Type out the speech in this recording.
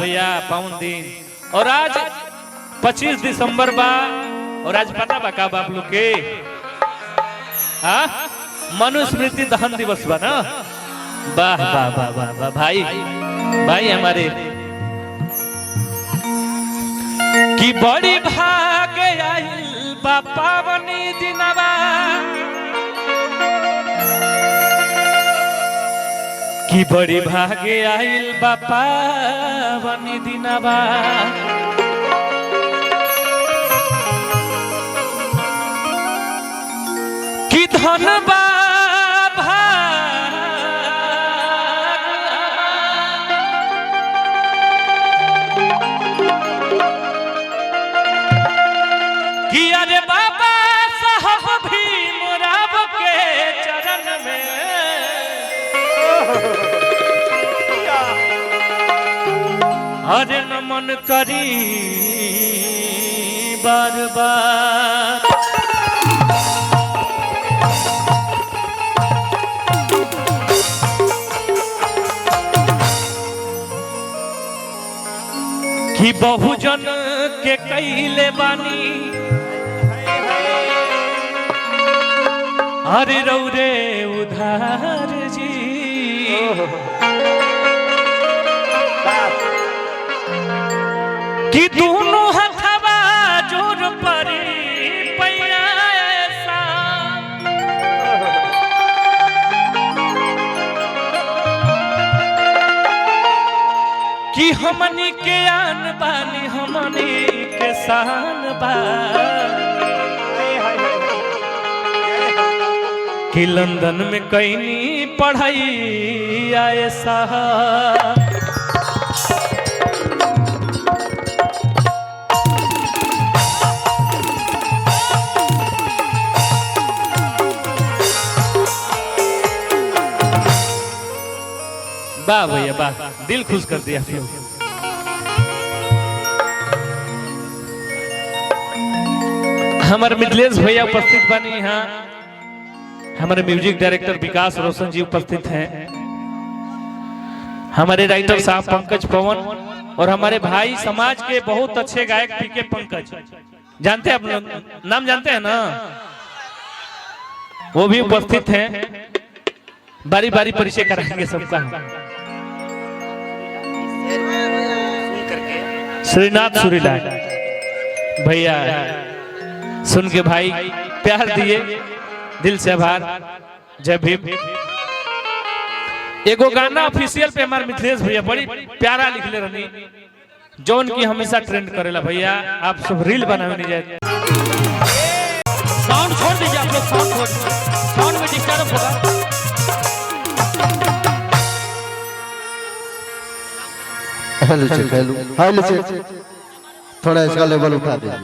भैया पावन दिन और आज 25 दिसंबर बा और आज पता बा का बाप लोग के मनुस्मृति दहन दिवस बा ना। वाह वाह वाह वाह वाह भाई भाई हमारे की बड़ी भाग आइल बा पावनी दिनवा की बड़ी भागे आइल बा पावनी दिनवा की धनबा कि अरे बाबा साहब भीमराव के चरण में अरे नमन करी बार बार कि बहुजन के कैले बानी अरे रौरे उधार जी कि दोनों हथवा जोर परी पैसा कि हमनी के आन बानी हमनी के शान बा कि लंदन में कहीं पढ़ाई आए साहब वाह भैया वाह दिल खुश कर दिया आप लोग। हमारे मिथिलेश भैया उपस्थित बनी यहाँ हमारे म्यूजिक डायरेक्टर विकास रोशन जी उपस्थित हैं हमारे राइटर साहब पंकज पवन और हमारे भाई समाज के बहुत अच्छे गायक पीके पंकज जानते हैं आप लोग नाम जानते हैं ना वो भी उपस्थित हैं बारी बारी परिचय कराएंगे सबका। श्रीनाथ सुरीलाल भैया सुन के भाई प्यार दिए दिल से आभार जय भीम। एगो गाना ऑफिशियल पे हमारे मिथिलेश भैया बड़ी प्यारा लिखले रहनी जौन की हमेशा ट्रेंड करेला भैया आप सब रील बनावे नहीं जाए। साउंड छोड़ दीजिए आप लोग साउंड में डिस्टर्ब होगा। हेलो चेक थोड़ा इसका लेवल उठा दीजिए।